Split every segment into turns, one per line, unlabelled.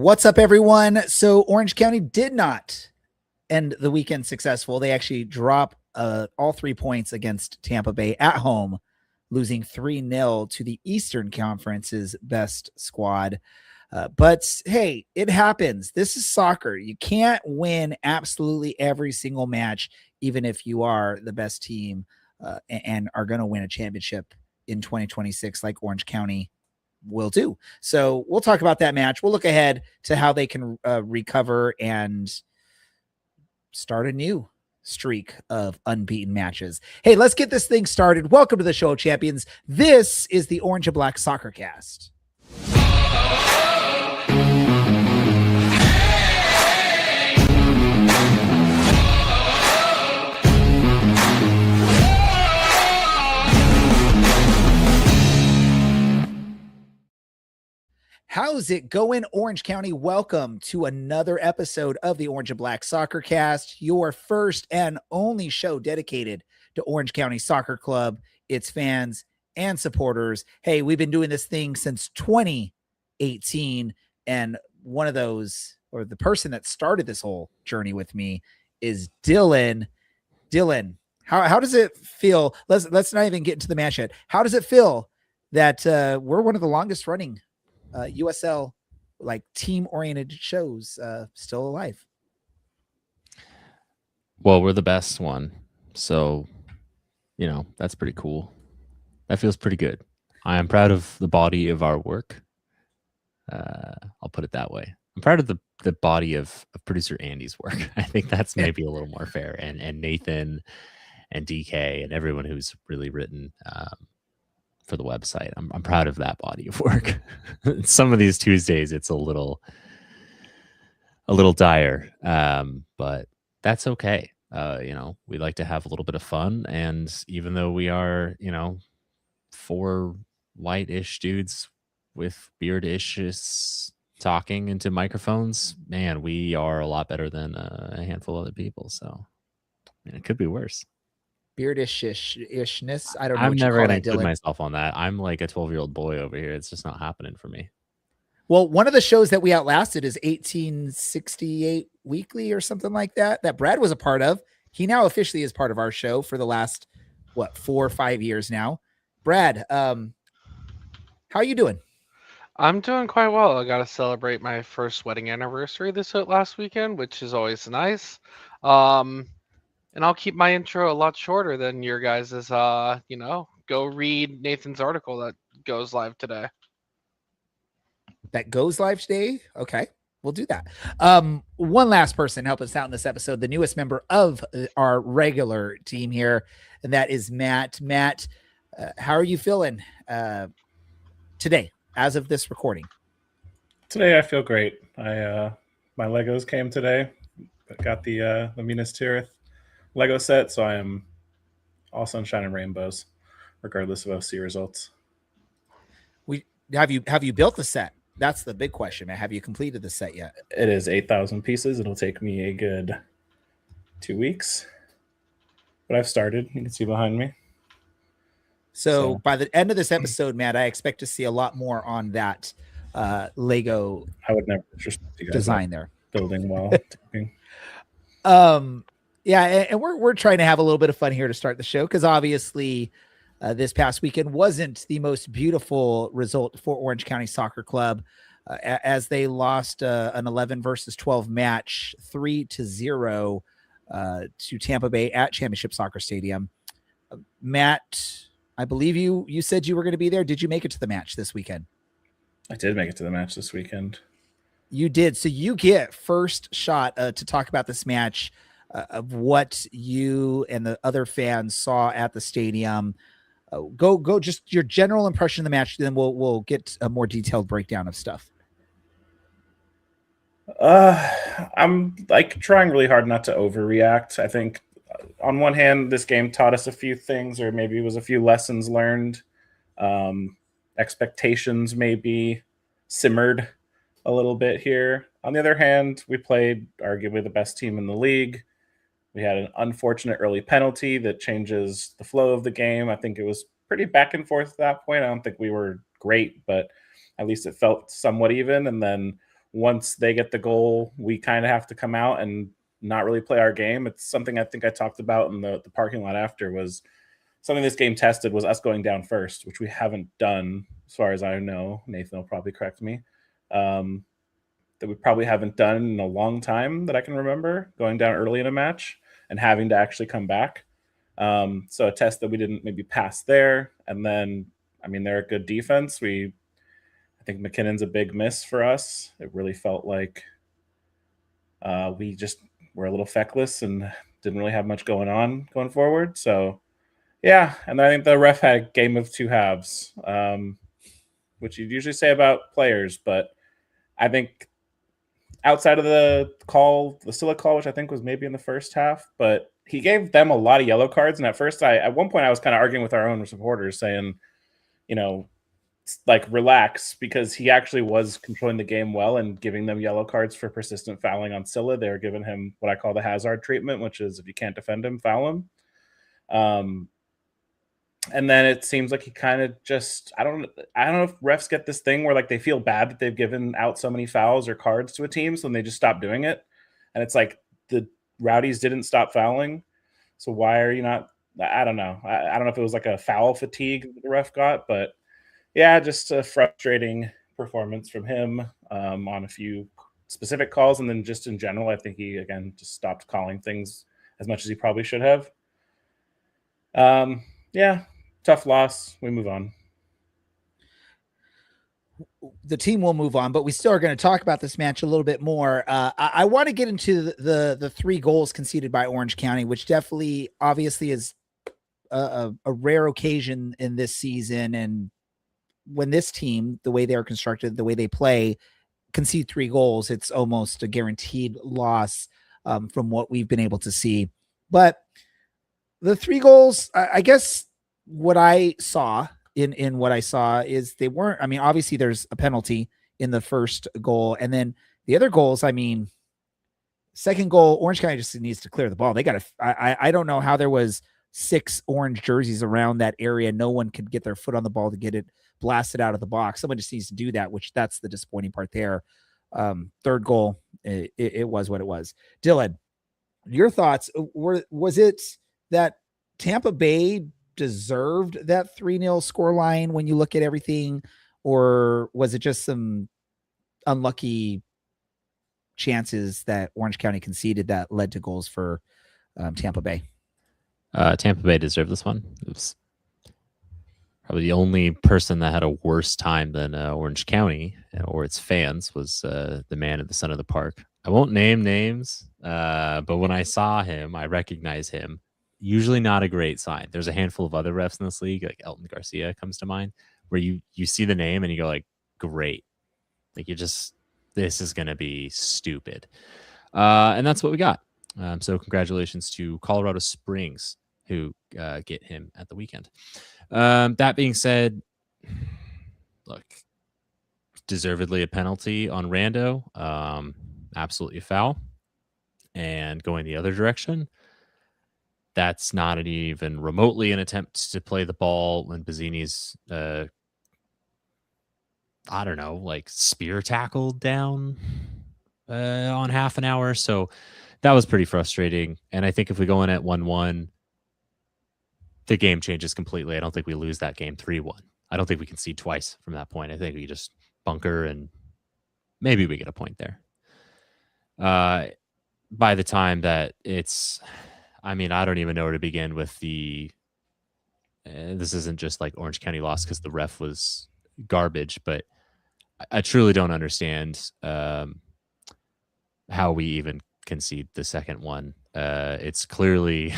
What's up, everyone? So Orange County did not end the weekend successful. They actually dropped all 3 points against Tampa Bay at home, losing 3-0 to the Eastern Conference's best squad. But hey, it happens. This is soccer. You can't win absolutely every single match, even if you are the best team and are going to win a championship in 2026 like Orange County will do. So we'll talk about that match. We'll look ahead to how they can recover and start a new streak of unbeaten matches. Hey, let's get this thing started. Welcome to the show, champions. This is the Orange and Black SoccerCast. How's it going, Orange County? Welcome to another episode of the Orange and Black SoccerCast, your first and only show dedicated to Orange County Soccer Club, its fans and supporters. Hey, we've been doing this thing since 2018, and one of those, or the person that started this whole journey with me, is Dylan. Dylan, how does it feel? Let's not even get into the match yet. How does it feel that we're one of the longest running USL like team oriented shows still alive?
Well, we're the best one, so that's pretty cool. That feels pretty good. I am proud of the body of our work. I'll put it that way. I'm proud of the body of producer Andy's work. I think that's maybe a little more fair, and Nathan and DK and everyone who's really written for the website. I'm proud of that body of work. Some of these Tuesdays it's a little dire, but that's okay. We like to have a little bit of fun, and even though we are 4 white-ish dudes with beard-ish talking into microphones, man, we are a lot better than a handful of other people. So it could be worse.
Beardish-ishness. I don't know.
I'm
what
never
you call
going
that,
to include
Dylan.
myself on that. I'm like a 12-year-old boy over here. It's just not happening for me.
Well, one of the shows that we outlasted is 1868 Weekly or something like that Brad was a part of. He now officially is part of our show for the last 4 or 5 years now. Brad, how are you doing?
I'm doing quite well. I got to celebrate my first wedding anniversary this last weekend, which is always nice. And I'll keep my intro a lot shorter than your guys's. Go read Nathan's article that goes live today.
That goes live today? Okay, we'll do that. One last person help us out in this episode, the newest member of our regular team here, and that is Matt. Matt, how are you feeling today, as of this recording?
Today I feel great. My Legos came today. I got the Minas Tirith Lego set, so I am all sunshine and rainbows, regardless of OC results.
Have you built the set? That's the big question, man. Have you completed the set yet?
It is 8,000 pieces. It'll take me a good 2 weeks, but I've started. You can see behind me.
So by the end of this episode, Matt, I expect to see a lot more on that Lego.
I would never disrespect you guys
design there.
Building while talking.
Yeah, and we're trying to have a little bit of fun here to start the show, because obviously this past weekend wasn't the most beautiful result for Orange County Soccer Club, as they lost an 11 versus 12 match 3-0 to Tampa Bay at Championship Soccer Stadium. Matt, I believe you said you were going to be there. Did you make it to the match this weekend?
I did make it to the match this weekend.
You did. So you get first shot to talk about this match, of what you and the other fans saw at the stadium. Go just your general impression of the match, then we'll get a more detailed breakdown of stuff.
I'm like trying really hard not to overreact. I think on one hand, this game taught us a few things, or maybe it was a few lessons learned. Expectations maybe simmered a little bit here. On the other hand, we played arguably the best team in the league. We had an unfortunate early penalty that changes the flow of the game. I think it was pretty back and forth at that point. I don't think we were great, but at least it felt somewhat even. And then once they get the goal, we kind of have to come out and not really play our game. It's something I think I talked about in the parking lot after, was something this game tested was us going down first, which we haven't done as far as I know. Nathan will probably correct me. That we probably haven't done in a long time that I can remember, going down early in a match and having to actually come back. So a test that we didn't maybe pass there. And then, I mean, they're a good defense. I think McKinnon's a big miss for us. It really felt like we just were a little feckless and didn't really have much going on going forward. So, yeah. And I think the ref had a game of two halves, which you'd usually say about players. But I think outside of the Scylla call, which I think was maybe in the first half, but he gave them a lot of yellow cards. And at first, at one point, I was kind of arguing with our own supporters saying, like, relax, because he actually was controlling the game well and giving them yellow cards for persistent fouling on Scylla. They were giving him what I call the Hazard treatment, which is if you can't defend him, foul him. And then it seems like he kind of just, I don't know if refs get this thing where like they feel bad that they've given out so many fouls or cards to a team, so then they just stop doing it. And it's like the Rowdies didn't stop fouling, so why are you not? I don't know. I don't know if it was like a foul fatigue that the ref got, but yeah, just a frustrating performance from him on a few specific calls, and then just in general, I think he again just stopped calling things as much as he probably should have. Yeah, tough loss. We move on.
The team will move on, but we still are going to talk about this match a little bit more. I want to get into the 3 goals conceded by Orange County, which definitely, obviously, is a rare occasion in this season. And when this team, the way they're constructed, the way they play, concede 3 goals, it's almost a guaranteed loss from what we've been able to see. But the 3 goals, I guess what I saw in what I saw is they weren't, I mean, obviously there's a penalty in the first goal. And then the other goals, I mean, second goal, Orange County just needs to clear the ball. They got to, I don't know how there was 6 orange jerseys around that area. No one could get their foot on the ball to get it blasted out of the box. Someone just needs to do that, which that's the disappointing part there. Third goal, it was what it was. Dylan, your thoughts, was it that Tampa Bay deserved that 3-0 scoreline when you look at everything, or was it just some unlucky chances that Orange County conceded that led to goals for Tampa Bay?
Tampa Bay deserved this one. It was probably the only person that had a worse time than Orange County or its fans was the man at the center of the park. I won't name names, but when I saw him, I recognize him. Usually not a great sign. There's a handful of other refs in this league, like Elton Garcia comes to mind, where you see the name and you go like, great. Like this is going to be stupid. And that's what we got. So congratulations to Colorado Springs, who get him at the weekend. That being said, look, deservedly a penalty on Rando. Absolutely foul. And going the other direction, that's not even remotely an attempt to play the ball when Bazzini's, I don't know, like spear tackled down on half an hour. So that was pretty frustrating. And I think if we go in at 1-1, the game changes completely. I don't think we lose that game 3-1. I don't think we concede twice from that point. I think we just bunker and maybe we get a point there. By the time that it's, I mean, I don't even know where to begin with the. This isn't just like Orange County lost because the ref was garbage, but I truly don't understand how we even concede the second one. It's clearly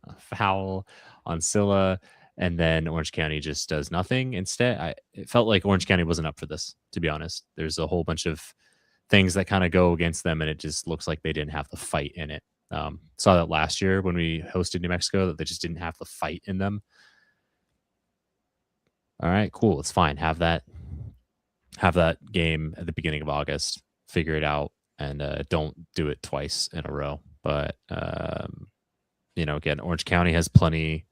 a foul on Scylla, and then Orange County just does nothing instead. It felt like Orange County wasn't up for this, to be honest. There's a whole bunch of things that kind of go against them, and it just looks like they didn't have the fight in it. Saw that last year when we hosted New Mexico, that they just didn't have the fight in them. All right, cool. It's fine. Have that game at the beginning of August, figure it out, and don't do it twice in a row. But, again, Orange County has plenty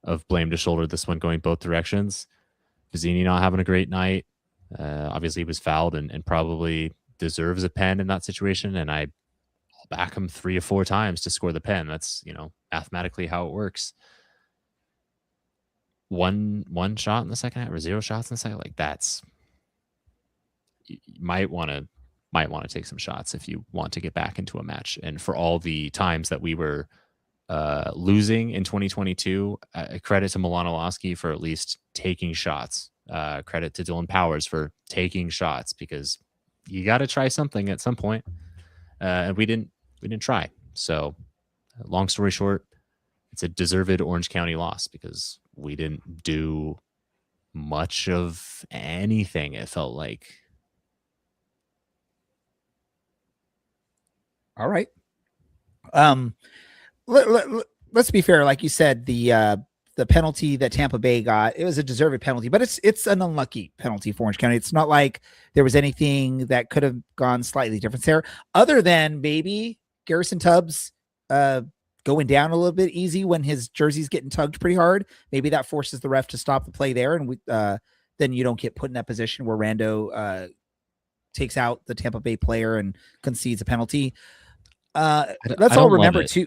of blame to shoulder this one going both directions. Bazzini not having a great night. Obviously, he was fouled and probably deserves a pen in that situation. And I'll back him 3 or 4 times to score the pen. That's, mathematically how it works. One shot in the second half or 0 shots in the second, like that's you might want to take some shots if you want to get back into a match. And for all the times that we were losing in 2022, credit to Milanowski for at least taking shots. Credit to Dylan Powers for taking shots, because you got to try something at some point. And we didn't try. So long story short, it's a deserved Orange County loss because we didn't do much of anything, it felt like.
All right. Let's be fair. Like you said, the penalty that Tampa Bay got, it was a deserved penalty, but it's an unlucky penalty for Orange County. It's not like there was anything that could have gone slightly different there, other than maybe Garrison Tubbs going down a little bit easy when his jersey's getting tugged pretty hard. Maybe that forces the ref to stop the play there, and then you don't get put in that position where Rando takes out the Tampa Bay player and concedes a penalty. Let's all remember too.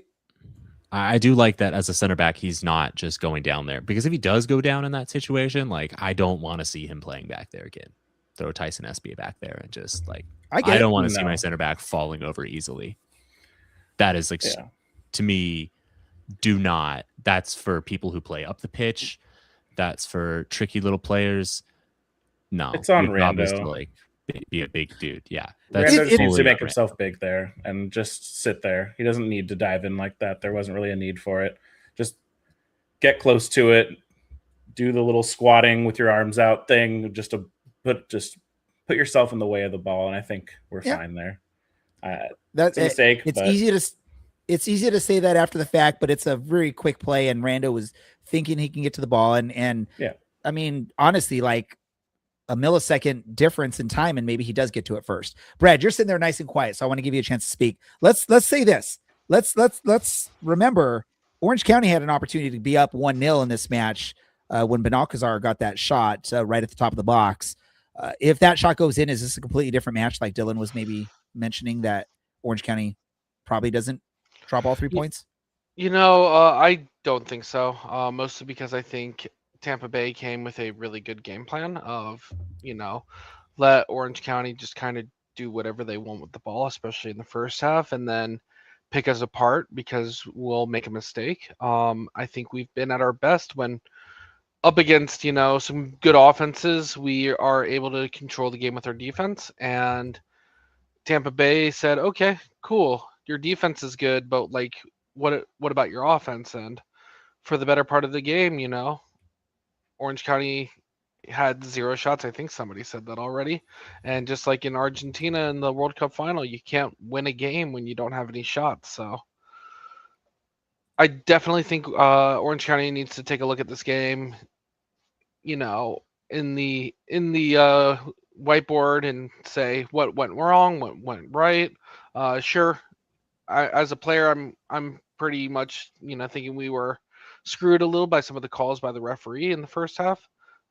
I do like that as a center back, he's not just going down there, because if he does go down in that situation, like I don't want to see him playing back there again. Throw Tyson Espy back there and just like I don't want to see my center back falling over easily. That is like to me, that's for people who play up the pitch. That's for tricky little players. No,
it's on Rando
to like be a big dude. Yeah,
Rando just needs to make himself big there and just sit there. He doesn't need to dive in like that. There wasn't really a need for it. Just get close to it. Do the little squatting with your arms out thing. Just put yourself in the way of the ball, and I think we're fine there. That's a mistake.
It's easy to say that after the fact, but it's a very quick play, and Rando was thinking he can get to the ball, and I mean, honestly, like a millisecond difference in time, and maybe he does get to it first. Brad, you're sitting there nice and quiet, so I want to give you a chance to speak. Let's say this. Let's remember Orange County had an opportunity to be up 1-0 in this match when Benalcazar got that shot right at the top of the box. If that shot goes in, is this a completely different match? Like Dylan was maybe mentioning that Orange County probably doesn't drop all 3 points.
I don't think so. Mostly because I think Tampa Bay came with a really good game plan of, let Orange County just kind of do whatever they want with the ball, especially in the first half, and then pick us apart because we'll make a mistake. I think we've been at our best when up against, some good offenses. We are able to control the game with our defense, and Tampa Bay said, okay, cool. Your defense is good, but like, what about your offense? And for the better part of the game, Orange County had 0 shots. I think somebody said that already. And just like in Argentina in the World Cup final, you can't win a game when you don't have any shots. So I definitely think Orange County needs to take a look at this game, in the whiteboard and say what went wrong, what went right. Sure, as a player, I'm pretty much thinking we were screwed a little by some of the calls by the referee in the first half,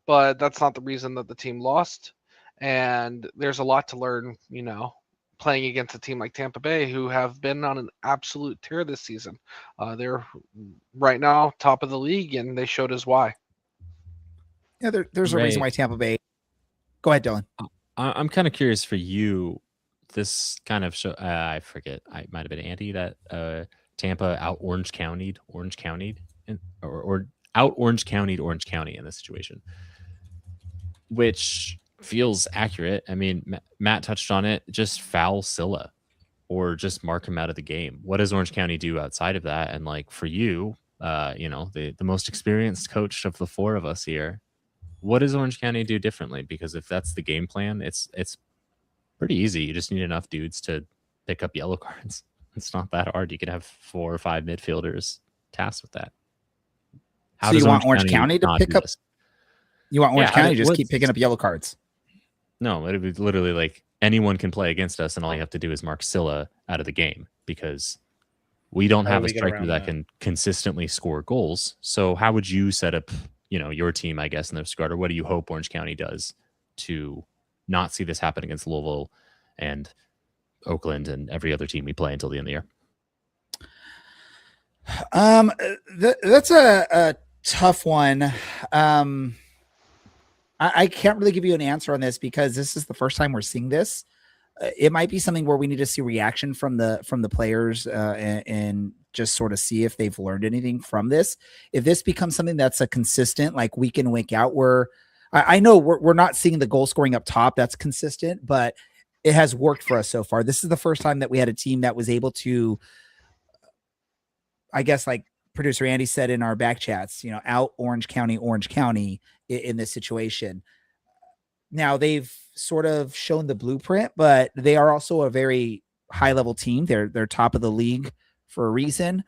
but that's not the reason that the team lost. And there's a lot to learn, playing against a team like Tampa Bay, who have been on an absolute tear this season. They're right now top of the league, and they showed us why.
Yeah, there's a reason why Tampa Bay. Go ahead, Dylan.
I'm kind of curious for you. This kind of show, I forget. I might have been Andy that Tampa out Orange County'd or out Orange County in this situation, which feels accurate. I mean, Matt touched on it. Just foul Scylla or just mark him out of the game. What does Orange County do outside of that? And like for you, the most experienced coach of the 4 of us here, what does Orange County do differently? Because if that's the game plan, it's pretty easy. You just need enough dudes to pick up yellow cards. It's not that hard. You could have 4 or 5 midfielders tasked with that.
So you want Orange County to pick up? You want Orange County to just keep picking up yellow cards?
No, it would be literally like anyone can play against us, and all you have to do is mark Scylla out of the game because we don't have a striker that can consistently score goals. So how would you set up, your team, I guess, in the squad, or what do you hope Orange County does to not see this happen against Louisville and Oakland and every other team we play until the end of the year?
That's a tough one. I can't really give you an answer on this because this is the first time we're seeing this. It might be something where we need to see reaction from the players and just sort of see if they've learned anything from this. If this becomes something that's a consistent, like week in, week out, where I know we're not seeing the goal scoring up top that's consistent, but it has worked for us so far. This is the first time that we had a team that was able to, I guess, like producer Andy said in our back chats, out Orange County in this situation. Now they've sort of shown the blueprint, but they are also a very high level team. They're top of the league for a reason.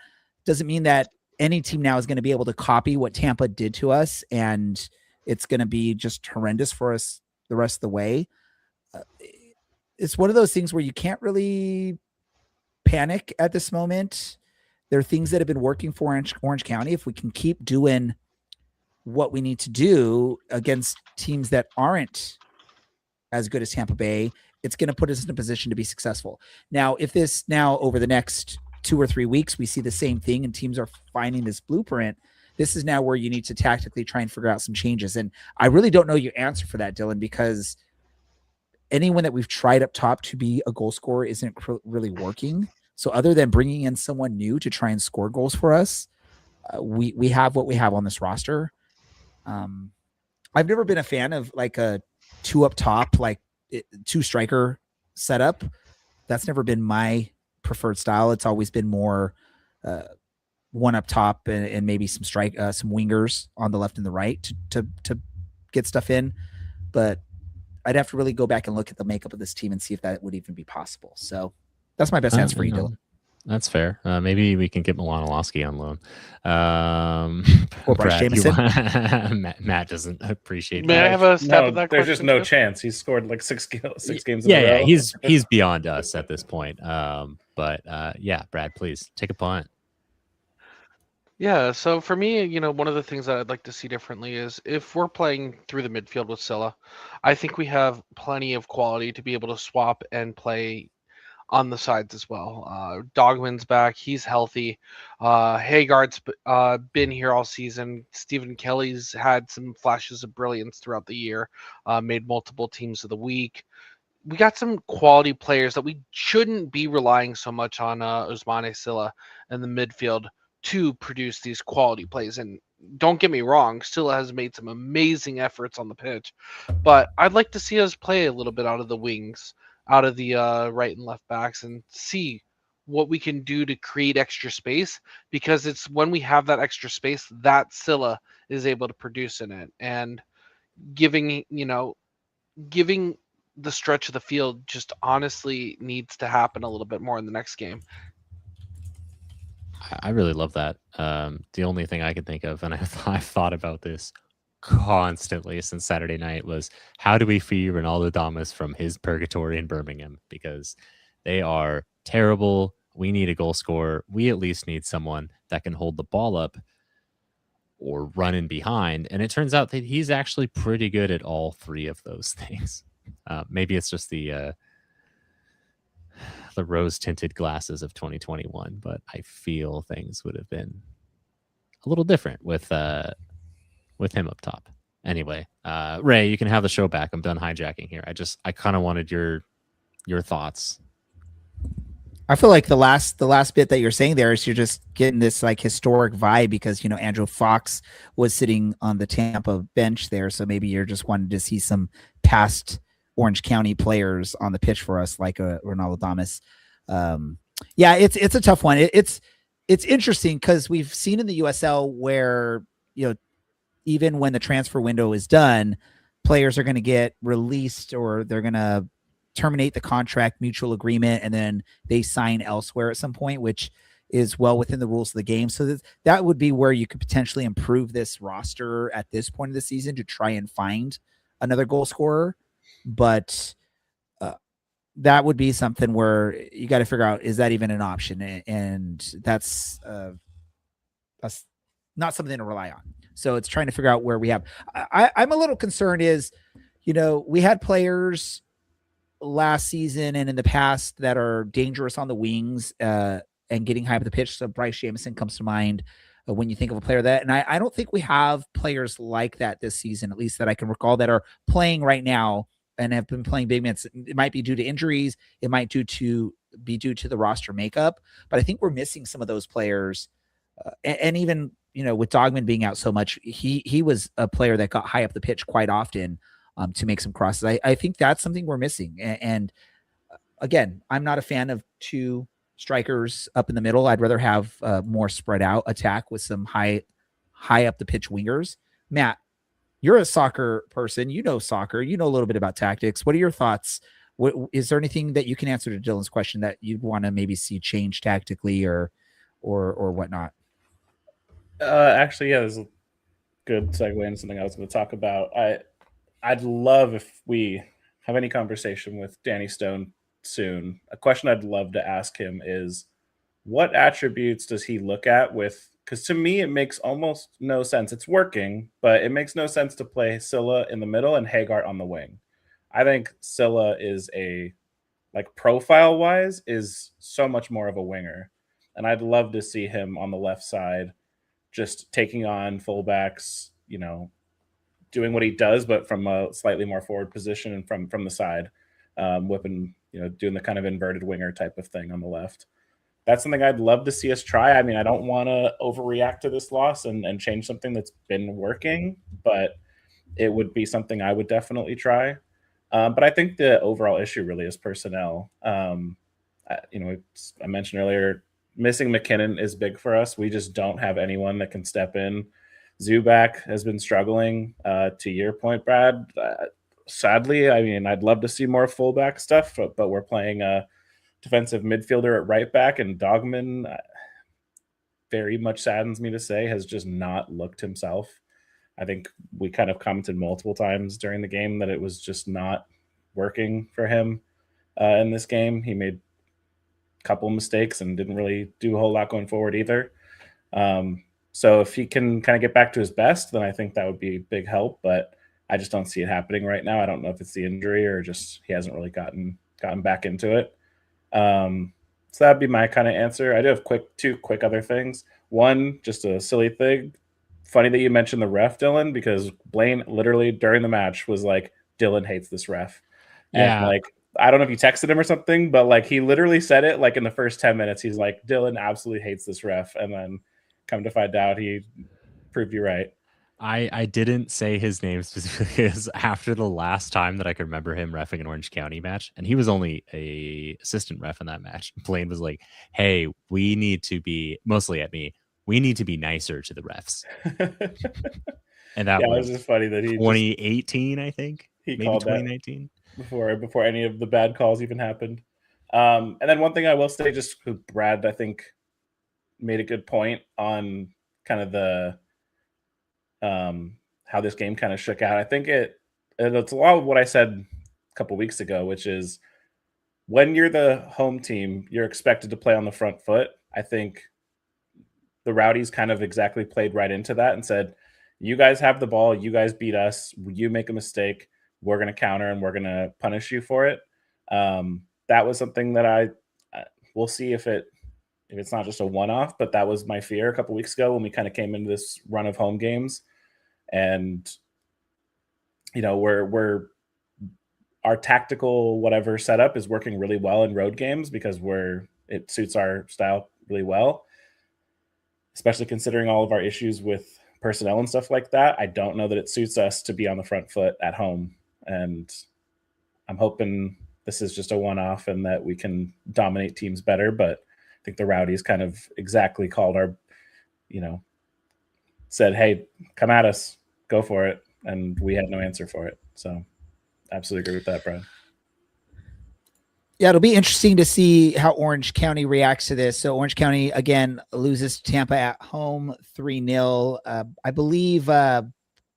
Doesn't mean that any team now is going to be able to copy what Tampa did to us, and it's going to be just horrendous for us the rest of the way. It's one of those things where you can't really panic at this moment. There are things that have been working for Orange County. If we can keep doing what we need to do against teams that aren't as good as Tampa Bay, it's going to put us in a position to be successful. Now, if this now over the next 2 or 3 weeks, we see the same thing and teams are finding this blueprint, this is now where you need to tactically try and figure out some changes. And I really don't know your answer for that, Dylan, because anyone that we've tried up top to be a goal scorer isn't really working. So other than bringing in someone new to try and score goals for us, we have what we have on this roster. I've never been a fan of like a 2 up top, like 2 striker setup. That's never been my preferred style. It's always been more 1 up top and maybe some some wingers on the left and the right to get stuff in. But I'd have to really go back and look at the makeup of this team and see if that would even be possible. So that's my best answer for you, Dylan.
That's fair. Maybe we can get Milan Olowski on loan.
Or Bryce Jamison.
Matt doesn't appreciate
May
that.
I have a step at that
There's
question?
just no
too?
chance. He's scored like 6 games in a
Yeah,
row.
he's beyond us at this point. But yeah, Brad, please take a punt.
Yeah, so for me, one of the things that I'd like to see differently is if we're playing through the midfield with Scylla, I think we have plenty of quality to be able to swap and play on the sides as well. Dogman's back. He's healthy. Haggard's been here all season. Stephen Kelly's had some flashes of brilliance throughout the year, made multiple teams of the week. We got some quality players that we shouldn't be relying so much on Ousmane Silla in the midfield to produce these quality plays. And don't get me wrong, Silla has made some amazing efforts on the pitch, but I'd like to see us play a little bit out of the wings, out of the right and left backs, and see what we can do to create extra space, because it's when we have that extra space that Silla is able to produce in it. And giving the stretch of the field just honestly needs to happen a little bit more in the next game.
I really love that. The only thing I can think of, and I've thought about this constantly since Saturday night, was how do we free Ronaldo Damas from his purgatory in Birmingham? Because they are terrible. We need a goal scorer. We at least need someone that can hold the ball up or run in behind. And it turns out that he's actually pretty good at all 3 of those things. Maybe it's just the rose-tinted glasses of 2021, but I feel things would have been a little different with him up top. Anyway, Ray, you can have the show back. I'm done hijacking here. I kind of wanted your thoughts.
I feel like the last bit that you're saying there is you're just getting this like historic vibe because Andrew Fox was sitting on the Tampa bench there, so maybe you're just wanting to see some past Orange County players on the pitch for us, like Ronaldo Damas. Yeah, it's a tough one. It's interesting because we've seen in the USL where even when the transfer window is done, players are going to get released or they're going to terminate the contract, mutual agreement, and then they sign elsewhere at some point, which is well within the rules of the game. So that would be where you could potentially improve this roster at this point of the season to try and find another goal scorer. But that would be something where you got to figure out, is that even an option? And that's not something to rely on. So it's trying to figure out where we have. I'm a little concerned is, we had players last season and in the past that are dangerous on the wings and getting high up the pitch. So Bryce Jamison comes to mind when you think of a player that, and I don't think we have players like that this season, at least that I can recall, that are playing right now and have been playing big minutes. It might be due to injuries. It might be due to the roster makeup, but I think we're missing some of those players. And even, with Dogman being out so much, he was a player that got high up the pitch quite often to make some crosses. I think that's something we're missing. And again, I'm not a fan of two strikers up in the middle. I'd rather have more spread out attack with some high up the pitch wingers. Matt, you're a soccer person. You know soccer. You know a little bit about tactics. What are your thoughts? Is there anything that you can answer to Dylan's question that you'd want to maybe see change tactically or whatnot?
Actually, yeah, this is a good segue into something I was going to talk about. I'd love if we have any conversation with Danny Stone soon. A question I'd love to ask him is, what attributes does he look at because to me, it makes almost no sense. It's working, but it makes no sense to play Scylla in the middle and Haggart on the wing. I think Scylla is profile-wise, is so much more of a winger. And I'd love to see him on the left side, just taking on fullbacks, doing what he does, but from a slightly more forward position and from the side, whipping, doing the kind of inverted winger type of thing on the left. That's something I'd love to see us try. I mean, I don't want to overreact to this loss and change something that's been working, but it would be something I would definitely try. But I think the overall issue really is personnel. I mentioned earlier, missing McKinnon is big for us. We just don't have anyone that can step in. Zubac has been struggling. To your point, Brad, sadly, I mean, I'd love to see more fullback stuff, but we're playing a defensive midfielder at right back, and Dogman, very much saddens me to say, has just not looked himself. I think we kind of commented multiple times during the game that it was just not working for him in this game. He made a couple of mistakes and didn't really do a whole lot going forward either. So if he can kind of get back to his best, then I think that would be a big help, but I just don't see it happening right now. I don't know if it's the injury or just he hasn't really gotten back into it. So that'd be my kind of answer. I do have two quick other things. One, just a silly thing. Funny that you mentioned the ref, Dylan, because Blaine literally during the match was like, Dylan hates this ref.
Yeah.
And I don't know if you texted him or something, but he literally said it in the first 10 minutes. He's like, Dylan absolutely hates this ref. And then come to find out, he proved you right.
I didn't say his name specifically because after the last time that I could remember him reffing an Orange County match, and he was only a assistant ref in that match, Blaine was like, hey, we need to be, mostly at me, we need to be nicer to the refs. And that was
just funny that he
2018, I think.
He
maybe
called
2019.
Before any of the bad calls even happened. And then one thing I will say, just Brad, I think, made a good point on kind of the how this game kind of shook out. I think it's a lot of what I said a couple weeks ago, which is when you're the home team, you're expected to play on the front foot. I think the Rowdies kind of exactly played right into that and said, you guys have the ball, you guys beat us, you make a mistake, we're going to counter and we're going to punish you for it. That was something that we'll see if it's not just a one-off, but that was my fear a couple weeks ago when we kind of came into this run of home games. And, our tactical whatever setup is working really well in road games because it suits our style really well, especially considering all of our issues with personnel and stuff like that. I don't know that it suits us to be on the front foot at home. And I'm hoping this is just a one-off and that we can dominate teams better. But I think the Rowdies kind of exactly called said, hey, come at us, go for it. And we had no answer for it. So absolutely agree with that, Brad.
Yeah, it'll be interesting to see how Orange County reacts to this. So Orange County, again, loses to Tampa at home 3-0. I believe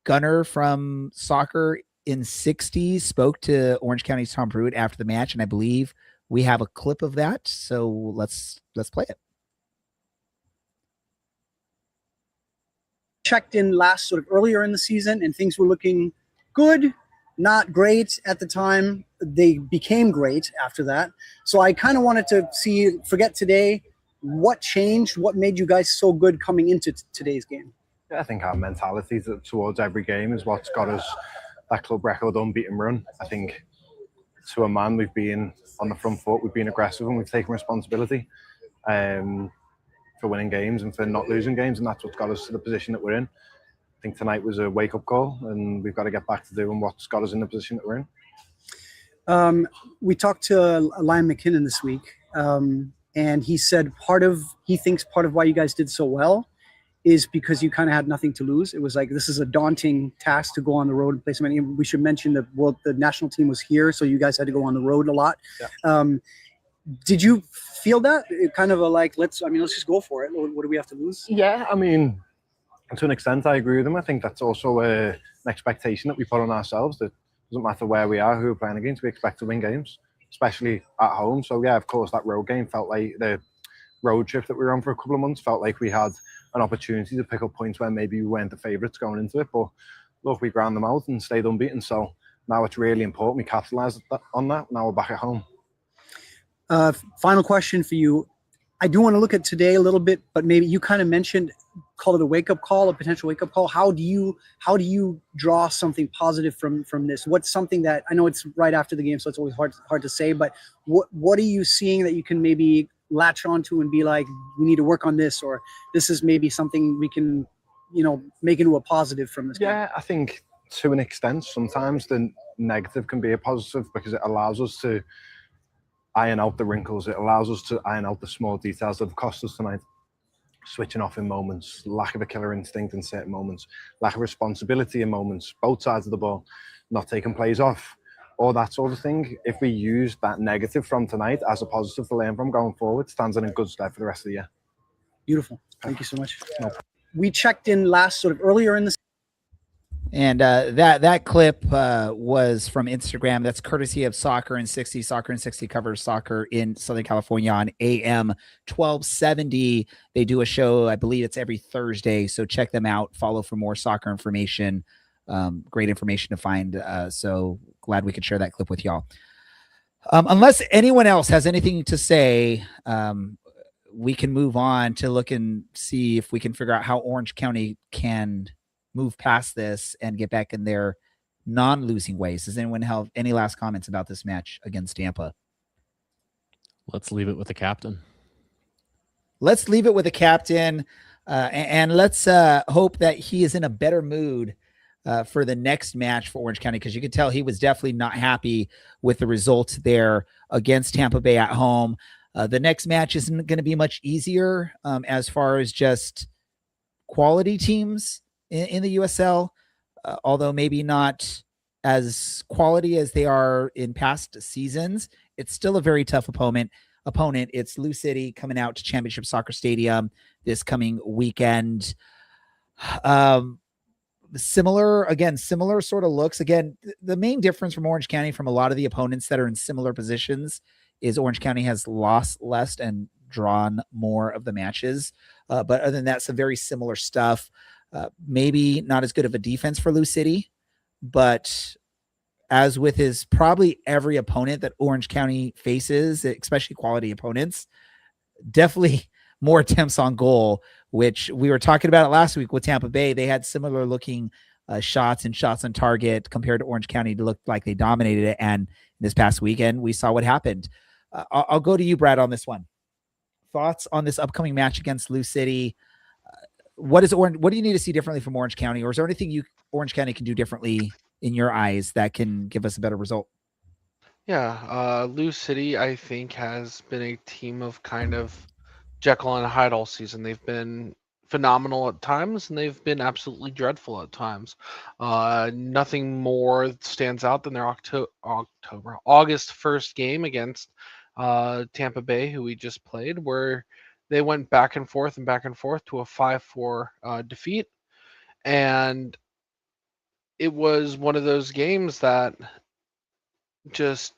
Gunner from Soccer in 60 spoke to Orange County's Tom Pruitt after the match, and I believe we have a clip of that. So let's play it.
Checked in last sort of earlier in the season and things were looking good. not great at the time. They became great after that. So I kind of wanted to see, forget today, what changed, what made you guys so good coming into today's game?
Yeah, I think our mentality towards every game is what's got us that club record unbeaten run. I think to a man, we've been on the front foot, we've been aggressive, and we've taken responsibility for winning games and for not losing games, and that's what's got us to the position that we're in. I think tonight was a wake-up call, and we've got to get back to doing what's got us in the position that we're in.
We talked to Liam McKinnon this week, and he said he thinks part of why you guys did so well is because you kind of had nothing to lose. It was like, this is a daunting task to go on the road and play so many. We should mention that the national team was here, so you guys had to go on the road a lot. Yeah. Did you feel that? Kind of let's just go for it. What do we have to lose?
Yeah, I mean, to an extent, I agree with him. I think that's also an expectation that we put on ourselves, that it doesn't matter where we are, who we're playing against, we expect to win games, especially at home. So yeah, of course, that road game felt like the road trip that we were on for a couple of months felt like we had an opportunity to pick up points where maybe we weren't the favourites going into it. But look, we ground them out and stayed unbeaten. So now it's really important we capitalise on that. Now we're back at home.
Final question for you. I do want to look at today a little bit, but maybe you kind of mentioned, call it a wake-up call, a potential wake-up call. How do you draw something positive from this? What's something that, I know it's right after the game, so it's always hard to say, but what are you seeing that you can maybe latch onto and be like, we need to work on this, or this is maybe something we can, make into a positive from this game?
Yeah, I think to an extent, sometimes the negative can be a positive because it allows us to iron out the wrinkles. It allows us to iron out the small details that have cost us tonight. Switching off in moments, lack of a killer instinct in certain moments, lack of responsibility in moments, both sides of the ball, not taking plays off, all that sort of thing. If we use that negative from tonight as a positive to learn from going forward, stands in a good stead for the rest of the year.
Beautiful. Thank you so much. No. We checked in earlier in the
And that clip was from Instagram. That's courtesy of Soccer and 60. Soccer and 60 covers soccer in Southern California on AM 1270. They do a show, I believe it's every Thursday. So check them out. Follow for more soccer information. Great information to find. So glad we could share that clip with y'all. Unless anyone else has anything to say, we can move on to look and see if we can figure out how Orange County can move past this and get back in their non-losing ways. Does anyone have any last comments about this match against Tampa?
Let's leave it with the captain.
Let's leave it with the captain, and let's hope that he is in a better mood for the next match for Orange County, because you could tell he was definitely not happy with the results there against Tampa Bay at home. The next match isn't going to be much easier as far as just quality teams in the USL, although maybe not as quality as they are in past seasons. It's still a very tough opponent. It's LouCity coming out to Championship Soccer Stadium this coming weekend. Similar sort of looks. Again, the main difference from Orange County from a lot of the opponents that are in similar positions is Orange County has lost less and drawn more of the matches. But other than that, some very similar stuff. Maybe not as good of a defense for LouCity, but as with his probably every opponent that Orange County faces, especially quality opponents, definitely more attempts on goal, which we were talking about it last week with Tampa Bay. They had similar looking shots and shots on target compared to Orange County to look like they dominated it. And this past weekend, we saw what happened. I'll go to you, Brad, on this one. Thoughts on this upcoming match against LouCity? What do you need to see differently from Orange County, or is there anything Orange County can do differently in your eyes that can give us a better result?
Yeah, LouCity, I think, has been a team of kind of Jekyll and Hyde all season. They've been phenomenal at times, and they've been absolutely dreadful at times. Nothing more stands out than their August 1st game against Tampa Bay, who we just played, where they went back and forth to a 5-4 defeat. And it was one of those games that just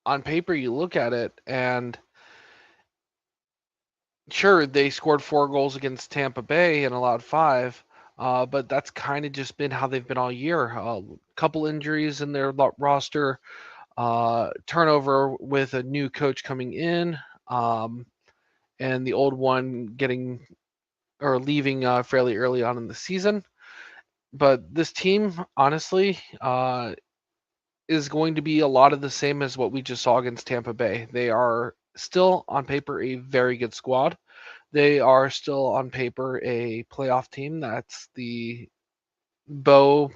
on paper you look at it and sure, they scored 4 goals against Tampa Bay and allowed 5, but that's kind of just been how they've been all year. A couple injuries in their roster, turnover with a new coach coming in, and the old one getting or leaving fairly early on in the season. But this team, honestly, is going to be a lot of the same as what we just saw against Tampa Bay. They are still on paper a very good squad. They are still on paper a playoff team that's the bell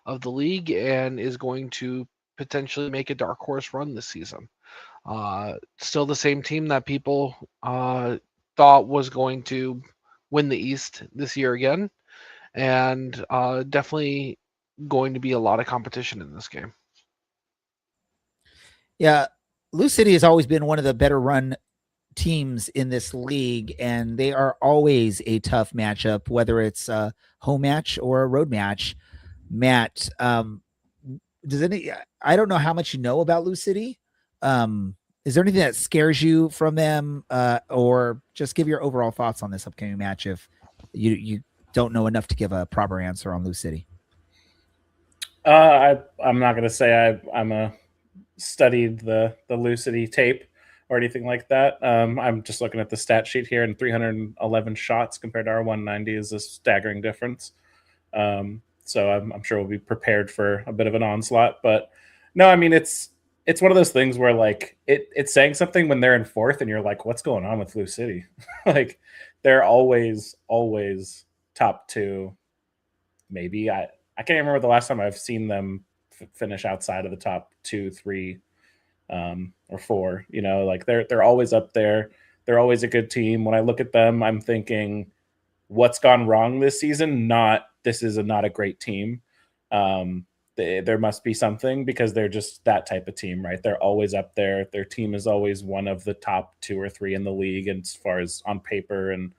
of the league and is going to potentially make a dark horse run this season. Still the same team that people thought was going to win the East this year again, and definitely going to be a lot of competition in this game.
Yeah, LouCity has always been one of the better run teams in this league, and they are always a tough matchup, whether it's a home match or a road match. Matt, I don't know how much you know about LouCity. Is there anything that scares you from them, or just give your overall thoughts on this upcoming match if you don't know enough to give a proper answer on LouCity?
I'm not going to say I'm studied the LouCity tape or anything like that. I'm just looking at the stat sheet here, and 311 shots compared to our 190 is a staggering difference. So I'm sure we'll be prepared for a bit of an onslaught. But no, I mean, it's one of those things where like it's saying something when they're in fourth, and you're like, what's going on with LouCity? Like they're always top two. Maybe I can't remember the last time I've seen them finish outside of the top 2, 3, or 4. You know, like they're always up there. They're always a good team. When I look at them, I'm thinking, what's gone wrong this season? Not this is not a great team. There must be something, because they're just that type of team, right? They're always up there. Their team is always one of the top 2 or 3 in the league, and as far as on paper. And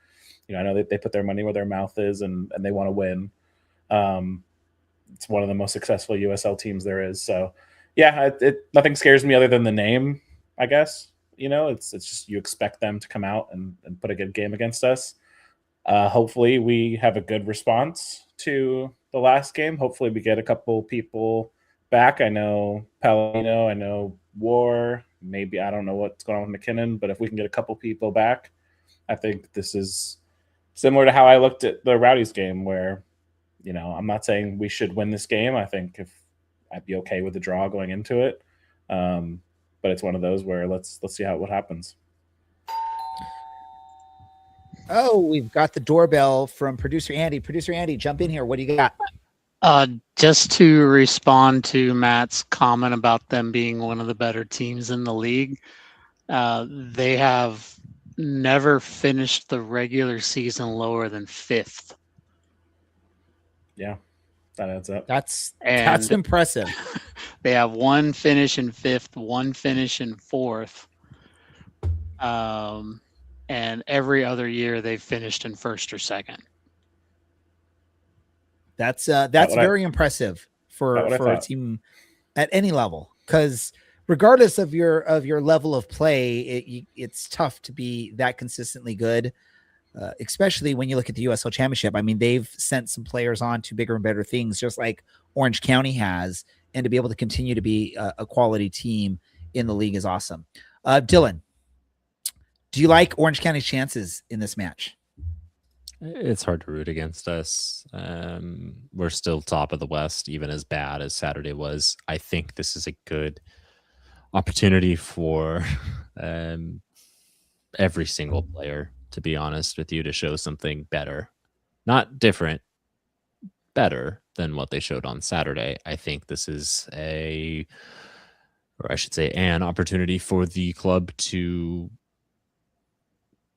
I know they put their money where their mouth is, and they want to win. It's one of the most successful USL teams there is. So yeah, nothing scares me other than the name, I guess. It's just you expect them to come out and put a good game against us. Hopefully we have a good response to the last game. Hopefully we get a couple people back. I know Palomino, I know War, maybe I don't know what's going on with McKinnon, but if we can get a couple people back, I think this is similar to how I looked at the Rowdies game, where I'm not saying we should win this game. I think if I'd be okay with the draw going into it. But it's one of those where let's see what happens.
Oh, we've got the doorbell from producer Andy. Producer Andy, jump in here. What do you got?
Just to respond to Matt's comment about them being one of the better teams in the league, they have never finished the regular season lower than 5th.
Yeah, that adds up.
That's impressive.
They have one finish in 5th, one finish in 4th. And every other year they've finished in 1st or 2nd.
That's very impressive for a team at any level, because regardless of your level of play, it's tough to be that consistently good. Especially when you look at the USL Championship. I mean, they've sent some players on to bigger and better things, just like Orange County has, and to be able to continue to be a quality team in the league is awesome. Dylan, do you like Orange County's chances in this match?
It's hard to root against us. We're still top of the West, even as bad as Saturday was. I think this is a good opportunity for every single player, to be honest with you, to show something better, not different, better than what they showed on Saturday. I think this is an opportunity for the club to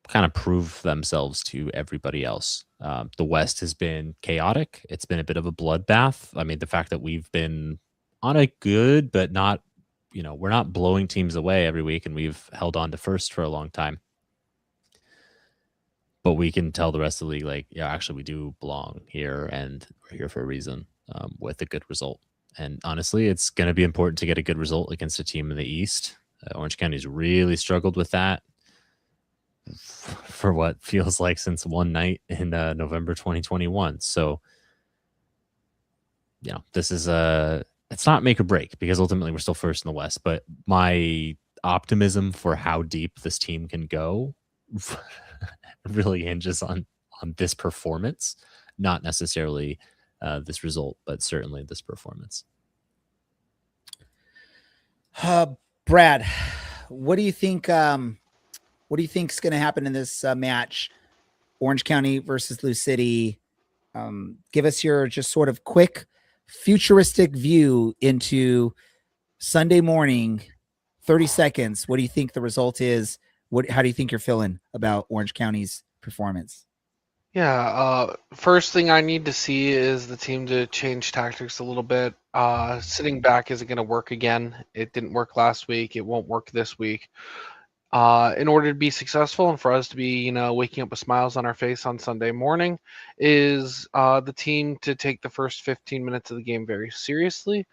kind of prove themselves to everybody else. The West has been chaotic. It's been a bit of a bloodbath. I mean, the fact that we've been on a good, but not, we're not blowing teams away every week, and we've held on to first for a long time. But we can tell the rest of the league, like, yeah, actually, we do belong here, and we're here for a reason, with a good result. And honestly, it's going to be important to get a good result against a team in the East. Orange County's really struggled with that. for what feels like since one night in November 2021. So, this is it's not make or break because ultimately we're still first in the West. But my optimism for how deep this team can go really hinges on this performance, not necessarily this result, but certainly this performance.
Brad, what do you think? What do you think is going to happen in this match? Orange County versus LouCity. Give us your just sort of quick futuristic view into Sunday morning, 30 seconds. What do you think the result is? How do you think you're feeling about Orange County's performance?
Yeah, first thing I need to see is the team to change tactics a little bit. Sitting back isn't going to work again. It didn't work last week. It won't work this week. In order to be successful and for us to be, waking up with smiles on our face on Sunday morning, is the team to take the first 15 minutes of the game very seriously,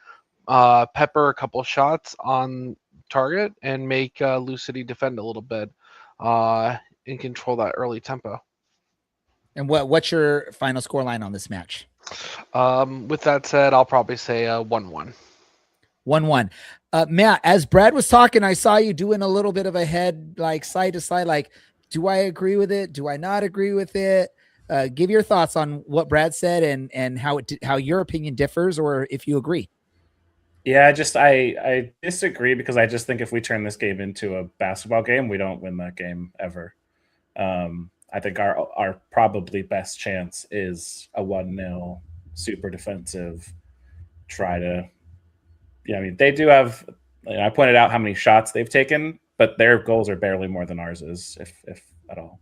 pepper a couple shots on target, and make LouCity defend a little bit and control that early tempo.
And what's your final score line on this match?
With that said, I'll probably say 1-1.
1-1. Matt, as Brad was talking, I saw you doing a little bit of a head, like side to side, like, do I agree with it? Do I not agree with it? Give your thoughts on what Brad said and how your opinion differs, or if you agree.
Yeah, I disagree because I just think if we turn this game into a basketball game, we don't win that game ever. I think our probably best chance is a 1-0 super defensive try to. Yeah, I mean, they do have. I pointed out how many shots they've taken, but their goals are barely more than ours is, if at all.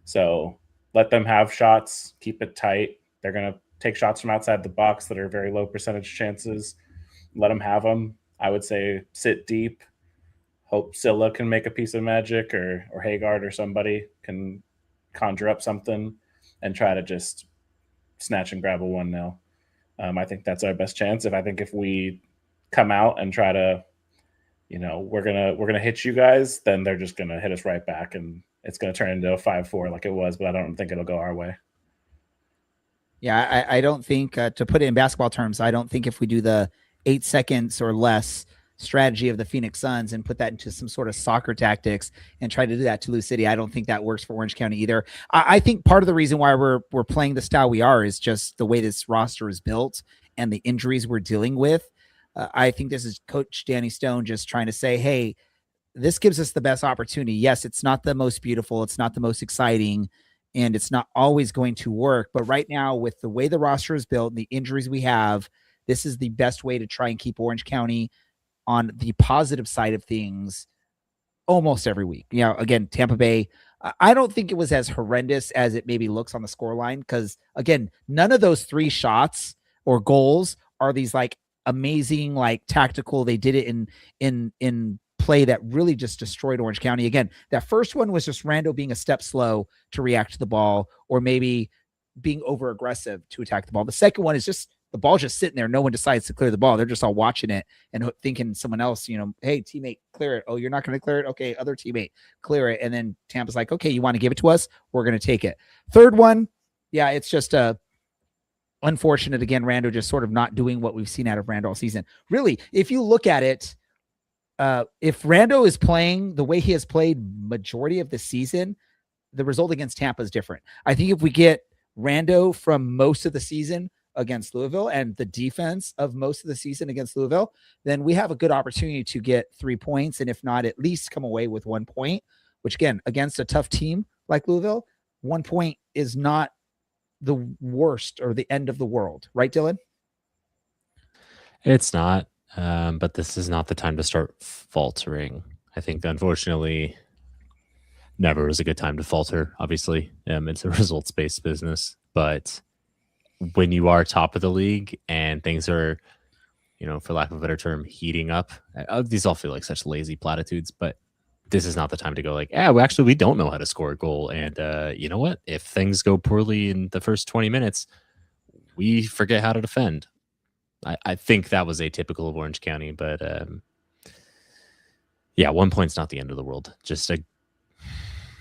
So let them have shots, keep it tight. They're gonna take shots from outside the box that are very low percentage chances. Let them have them. I would say sit deep. Hope Scylla can make a piece of magic, or Haggard or somebody can conjure up something and try to just snatch and grab a 1-0. I think that's our best chance. If we come out and try to, we're gonna hit you guys, then they're just gonna hit us right back, and it's gonna turn into a 5-4 like it was. But I don't think it'll go our way.
Yeah, I don't think to put it in basketball terms, I don't think if we do the 8 seconds or less strategy of the Phoenix Suns and put that into some sort of soccer tactics and try to do that to LouCity, I don't think that works for Orange County either. I think part of the reason why we're playing the style we are is just the way this roster is built and the injuries we're dealing with. I think this is Coach Danny Stone just trying to say, hey, this gives us the best opportunity. Yes, it's not the most beautiful, it's not the most exciting, and it's not always going to work. But right now, with the way the roster is built and the injuries we have, this is the best way to try and keep Orange County on the positive side of things almost every week. Again, Tampa Bay, I don't think it was as horrendous as it maybe looks on the scoreline because, again, none of those 3 shots or goals are these like amazing, like tactical. They did it in play that really just destroyed Orange County. Again, that first one was just Rando being a step slow to react to the ball or maybe being over aggressive to attack the ball. The second one is just the ball just sitting there. No one decides to clear the ball. They're just all watching it and thinking someone else, hey, teammate, clear it. Oh, you're not going to clear it? Okay, other teammate, clear it. And then Tampa's like, okay, you want to give it to us? We're going to take it. Third one, yeah, it's just unfortunate. Again, Rando just sort of not doing what we've seen out of Rando all season. Really, if you look at it, if Rando is playing the way he has played majority of the season, the result against Tampa is different. I think if we get Rando from most of the season against Louisville and the defense of most of the season against Louisville, then we have a good opportunity to get 3 points. And if not, at least come away with 1 point, which again, against a tough team like Louisville, 1 point is not the worst or the end of the world. Right, Dylan?
It's not, but this is not the time to start faltering. I think, unfortunately, never is a good time to falter. Obviously, it's a results-based business, but when you are top of the league and things are, for lack of a better term, heating up, these all feel like such lazy platitudes, but this is not the time to go like, we don't know how to score a goal. And you know what? If things go poorly in the first 20 minutes, we forget how to defend. I think that was atypical of Orange County, but 1 point's not the end of the world. Just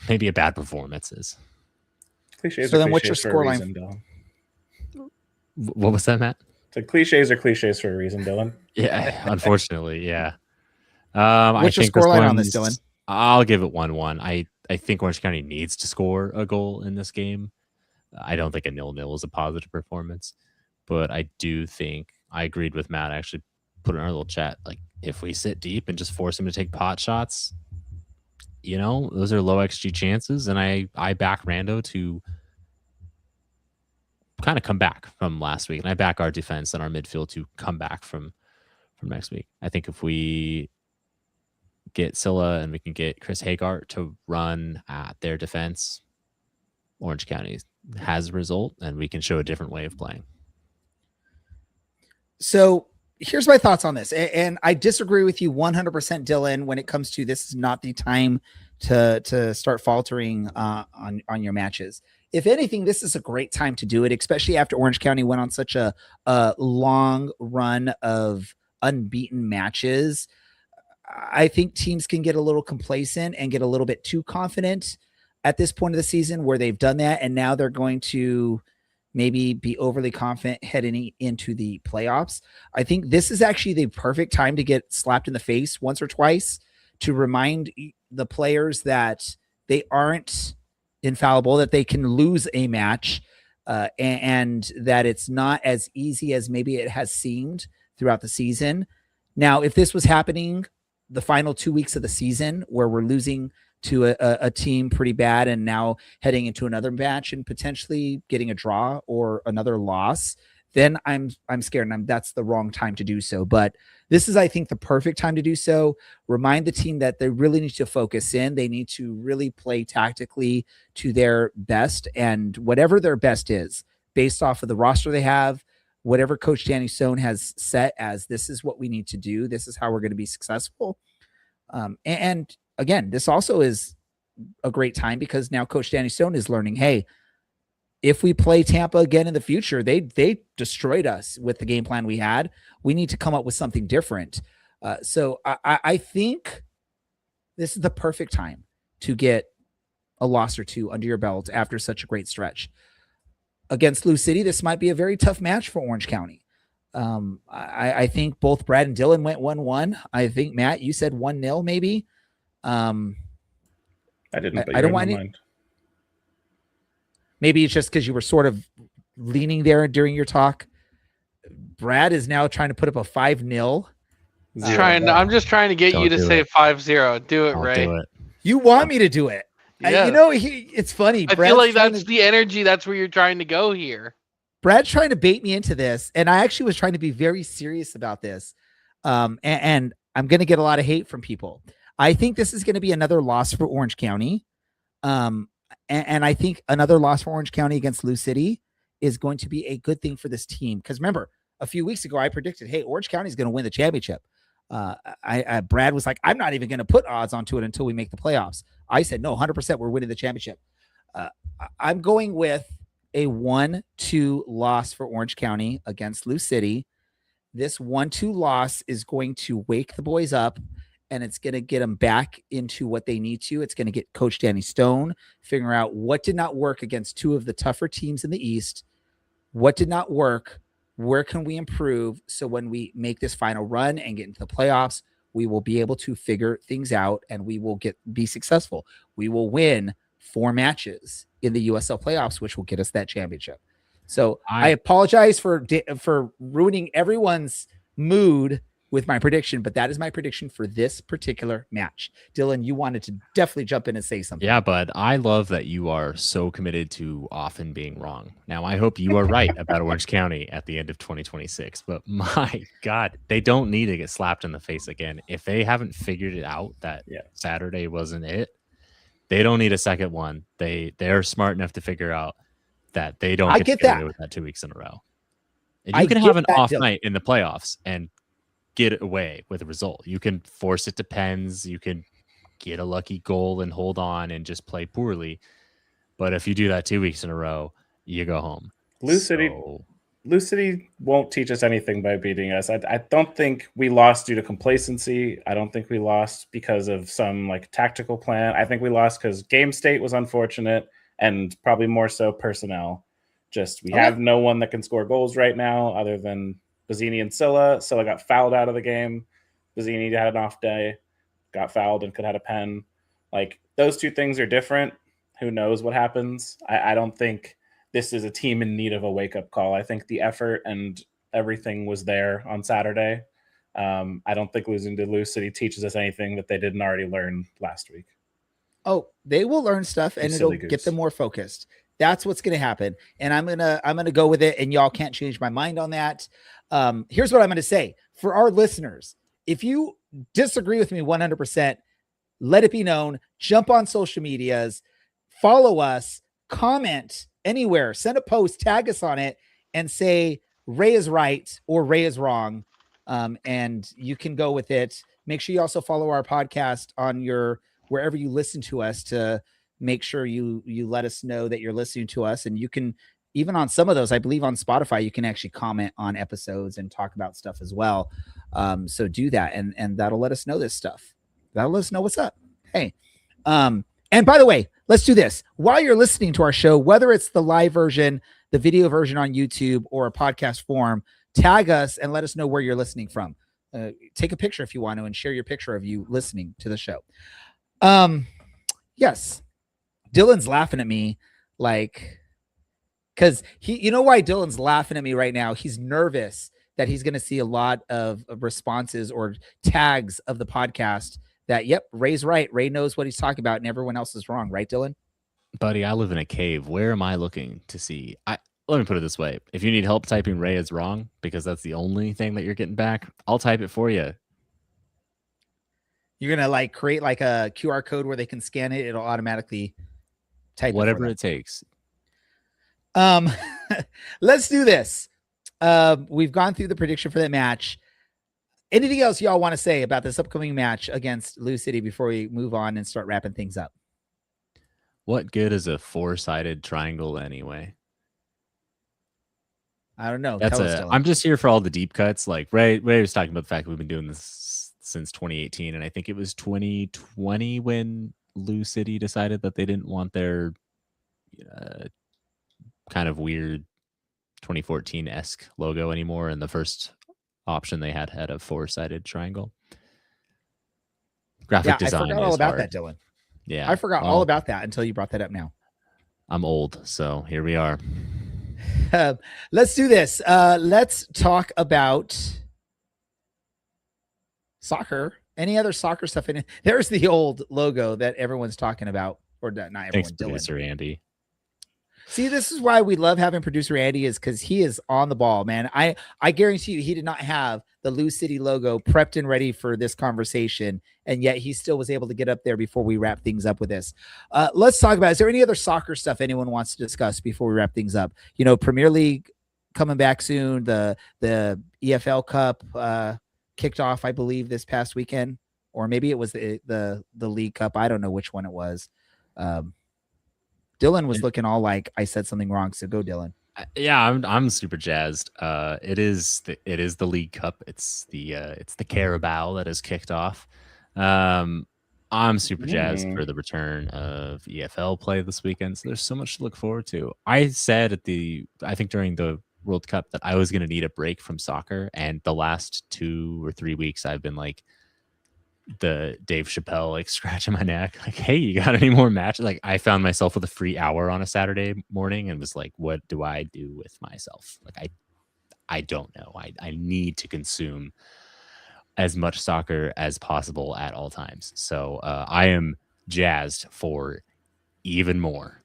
maybe a bad performance is.
Cliches
So
are
then what's your
cliches for a
scoreline?
reason, Dylan.
What was that, Matt?
So cliches are cliches for a reason, Dylan.
Yeah, unfortunately, yeah. I
What's your
think this
scoreline on this,
one's-
Dylan?
I'll give it 1-1. I think Orange County needs to score a goal in this game. I don't think a 0-0 is a positive performance, but I do think I agreed with Matt. I actually put in our little chat, like if we sit deep and just force him to take pot shots, those are low XG chances, and I back Rando to kind of come back from last week, and I back our defense and our midfield to come back from next week. I think if we get Scylla and we can get Chris Hagart to run at their defense, Orange County has a result, and we can show a different way of playing.
So here's my thoughts on this. And I disagree with you 100%, Dylan, when it comes to this is not the time to start faltering on your matches. If anything, this is a great time to do it, especially after Orange County went on such a long run of unbeaten matches. I think teams can get a little complacent and get a little bit too confident at this point of the season where they've done that. And now they're going to maybe be overly confident heading into the playoffs. I think this is actually the perfect time to get slapped in the face once or twice to remind the players that they aren't infallible, that they can lose a match, and that it's not as easy as maybe it has seemed throughout the season. Now, if this was happening the final 2 weeks of the season where we're losing to a team pretty bad and now heading into another match and potentially getting a draw or another loss, then I'm scared, and that's the wrong time to do so. But this is, I think, the perfect time to do so. Remind the team that they really need to focus in. They need to really play tactically to their best, and whatever their best is based off of the roster they have, whatever Coach Danny Stone has set as this is what we need to do. This is how we're going to be successful. And again, this also is a great time because now Coach Danny Stone is learning, hey, if we play Tampa again in the future, they destroyed us with the game plan we had. We need to come up with something different. So I think this is the perfect time to get a loss or two under your belt after such a great stretch. Against LouCity, this might be a very tough match for Orange County. I think both Brad and Dylan went 1-1. I think, Matt, you said 1-0 maybe.
I didn't, but
I
I
don't
don't
want
mind.
Maybe it's just because you were sort of leaning there during your talk. Brad is now trying to put up a 5-0.
I'm just trying to get
Don't
you to
do
say
it.
5-0. Do it,
I'll
Ray.
do it.
You want me to do it.
Yeah.
It's funny.
I
Brad's
feel like
trying
that's
to-
the energy. That's where you're trying to go here.
Brad's trying to bait me into this, and I actually was trying to be very serious about this. And I'm going to get a lot of hate from people. I think this is going to be another loss for Orange County. And I think another loss for Orange County against LouCity is going to be a good thing for this team. Because remember, a few weeks ago, I predicted, hey, Orange County is going to win the championship. Brad was like, I'm not even going to put odds onto it until we make the playoffs. I said, no, 100% we're winning the championship. I'm going with a 1-2 loss for Orange County against LouCity. This 1-2 loss is going to wake the boys up, and it's going to get them back into what they need to. It's going to get Coach Danny Stone figuring out what did not work against two of the tougher teams in the East. What did not work? Where can we improve? So when we make this final run and get into the playoffs, we will be able to figure things out, and we will be successful. We will win 4 matches in the USL playoffs, which will get us that championship. So I apologize for ruining everyone's mood with my prediction, but that is my prediction for this particular match. Dylan, you wanted to definitely jump in and say something.
Yeah, bud. I love that you are so committed to often being wrong. Now, I hope you are right about Orange County at the end of 2026, but my God, they don't need to get slapped in the face again. If they haven't figured it out that Saturday wasn't it, they don't need a second one. They're smart enough to figure out that they don't get away with that 2 weeks in a row. And you can have an off night in the playoffs and get away with a result. You can force it to pens. You can get a lucky goal and hold on and just play poorly. But if you do that 2 weeks in a row, you go home.
LouCity LouCity won't teach us anything by beating us. I don't think we lost due to complacency. I don't think we lost because of some like tactical plan. I think we lost because game state was unfortunate and probably more so personnel. Just we have no one that can score goals right now other than Bazzini and Silla. Silla got fouled out of the game. Bazzini had an off day, got fouled and could have had a pen. Like those two things are different. Who knows what happens? I don't think this is a team in need of a wake-up call. I think the effort and everything was there on Saturday. I don't think losing to LouCity teaches us anything that they didn't already learn last week.
Oh, they will learn stuff and it'll get them more focused. That's what's going to happen. And I'm going to go with it. And y'all can't change my mind on that. Here's what I'm going to say for our listeners. If you disagree with me 100%, let it be known, jump on social medias, follow us, comment anywhere, send a post, tag us on it and say Ray is right or Ray is wrong. And you can go with it. Make sure you also follow our podcast on your, wherever you listen to us, to make sure you let us know that you're listening to us. And you can, even on some of those, I believe on Spotify, you can actually comment on episodes and talk about stuff as well. So do that. And that'll let us know this stuff. That'll let us know what's up. Hey, and by the way, let's do this. While you're listening to our show, whether it's the live version, the video version on YouTube, or a podcast form, tag us and let us know where you're listening from. Take a picture if you want to and share your picture of you listening to the show. Yes. Dylan's laughing at me like, because you know why Dylan's laughing at me right now? He's nervous that he's going to see a lot of responses or tags of the podcast that, yep, Ray's right. Ray knows what he's talking about and everyone else is wrong. Right, Dylan?
Buddy, I live in a cave. Where am I looking to see? Let me put it this way. If you need help typing Ray is wrong, because that's the only thing that you're getting back, I'll type it for you.
You're going to like create like a QR code where they can scan it. It'll automatically type
whatever it takes.
Let's do this. We've gone through the prediction for that match. Anything else y'all want to say about this upcoming match against LouCity before we move on and start wrapping things up?
What good is a 4-sided triangle anyway?
I don't know.
I'm just here for all the deep cuts. Like Ray was talking about the fact that we've been doing this since 2018, and I think it was 2020 when LouCity decided that they didn't want their kind of weird 2014-esque logo anymore, and the first option they had a 4-sided triangle. Graphic design.
I forgot all about that, Dylan.
Yeah,
I forgot all about that until you brought that up now.
I'm old, so here we are.
Let's do this. Let's talk about soccer. Any other soccer stuff in it? There's the old logo that everyone's talking about, or not everyone.
Thanks,
Dylan.
producer Andy.
See, this is why we love having producer Andy, is because he is on the ball, man. I guarantee you he did not have the LouCity logo prepped and ready for this conversation, and yet he still was able to get up there before we wrap things up with this. Let's talk about, is there any other soccer stuff anyone wants to discuss before we wrap things up? You know, Premier League coming back soon. The EFL Cup kicked off, I believe, this past weekend, or maybe it was the League Cup. I don't know which one it was. Dylan was looking all like I said something wrong, so go, Dylan.
Yeah, I'm super jazzed. It is the League Cup. It's the Carabao that has kicked off. I'm super jazzed for the return of EFL play this weekend. So there's so much to look forward to. I said I think during the World Cup that I was going to need a break from soccer, and the last 2 or 3 weeks I've been like the Dave Chappelle, like scratching my neck, like, hey, you got any more matches? Like, I found myself with a free hour on a Saturday morning and was like, what do I do with myself? Like, I don't know. I need to consume as much soccer as possible at all times. So I am jazzed for even more.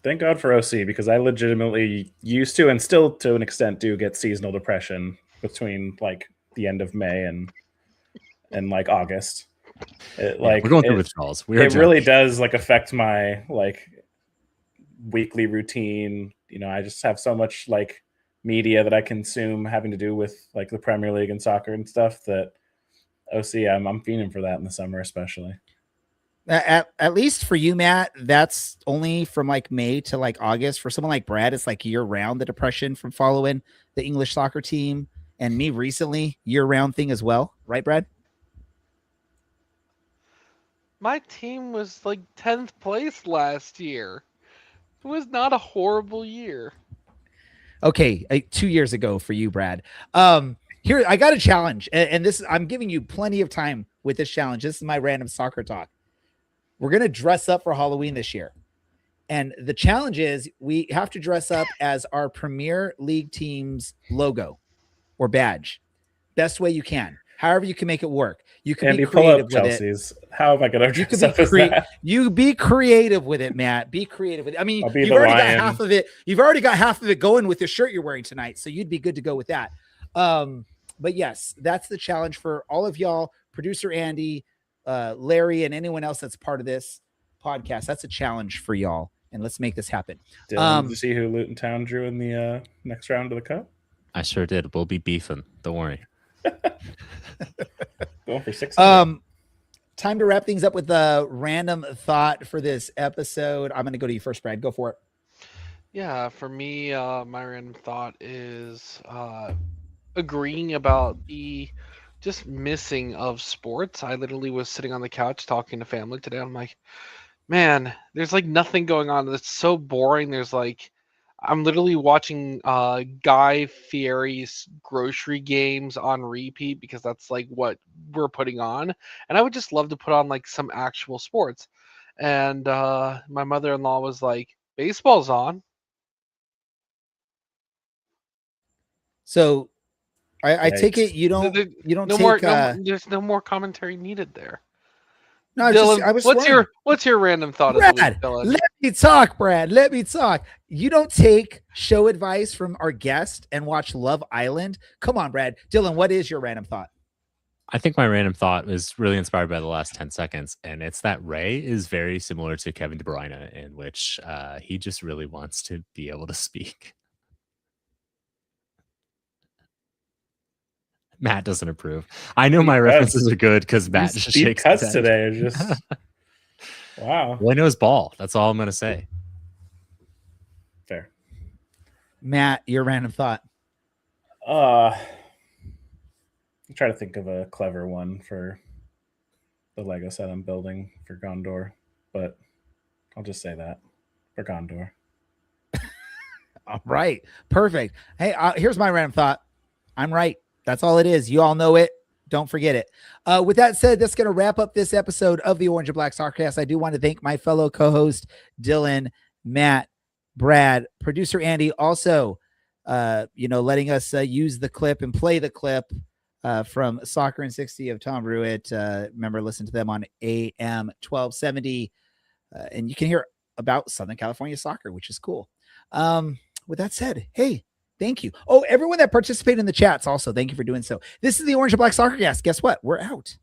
Thank God for OC, because I legitimately used to, and still to an extent do, get seasonal depression between like the end of May and like August. We're
going through withdrawals.
It really does like affect my like weekly routine. You know, I just have so much like media that I consume having to do with like the Premier League and soccer and stuff that OC, I'm fiending for that in the summer, especially.
At least for you, Matt, that's only from like May to like August. For someone like Brad, it's like year round, the depression from following the English soccer team, and me recently, year round thing as well. Right, Brad?
My team was like 10th place last year. It was not a horrible year.
Okay, 2 years ago for you, Brad. Here, I got a challenge, and this I'm giving you plenty of time with this challenge. This is my random soccer talk. We're going to dress up for Halloween this year. And the challenge is we have to dress up as our Premier League team's logo or badge. Best way you can. However you can make it work. You can
Andy,
be creative
pull up
with
Chelsea's. How am I going to
You
dress
can
up as that?
You be creative with it, Matt. Be creative with it. I mean,
I'll be
you've
the
already
lion.
got half of it. You've already got half of it going with the shirt you're wearing tonight. So you'd be good to go with that. But yes, that's the challenge for all of y'all, producer Andy, Larry, and anyone else that's part of this podcast. That's a challenge for y'all, and let's make this happen.
Dylan, did you see who Luton Town drew in the next round of the cup?
I sure did. We'll be beefing. Don't worry.
Going for 600.
Time to wrap things up with a random thought for this episode. I'm going to go to you first, Brad. Go for it.
Yeah, for me, my random thought is agreeing about the just missing of sports. I literally was sitting on the couch talking to family today. I'm like, man, there's like nothing going on. It's so boring. There's like, I'm literally watching Guy Fieri's grocery games on repeat because that's like what we're putting on. And I would just love to put on like some actual sports. And my mother-in-law was like, baseball's on.
So I take
Yikes.
it you don't
No
take
more. There's no more commentary needed there.
no,
Dylan,
I was
what's your random thought of the
Brad,
week, Dylan?
let me talk, Brad. Let me talk. You don't take show advice from our guest and watch Love Island. Come on, Brad. Dylan, what is your random thought?
I think my random thought is really inspired by the last 10 seconds, and it's that Ray is very similar to Kevin De Bruyne, in which he just really wants to be able to speak. Matt doesn't approve. I know my references are good because Matt just
deep
shakes
cuts
his head.
today. Are just wow.
Well, I know his ball. That's all I'm going to say.
Fair.
Matt, your random thought.
I'm trying to think of a clever one for the Lego set I'm building for Gondor, but I'll just say that for Gondor.
All right. Perfect. Hey, here's my random thought. I'm right. That's all it is. You all know it. Don't forget it. With that said, that's going to wrap up this episode of the Orange and Black SoccerCast. I do want to thank my fellow co-host, Dylan, Matt, Brad, producer Andy, also, letting us use the clip and play the clip from Soccer and 60 of Tom Brewitt. Remember, listen to them on AM 1270. And you can hear about Southern California soccer, which is cool. With that said, hey, thank you. Oh, everyone that participated in the chats also, thank you for doing so. This is the Orange and Black SoccerCast. Guess what? We're out.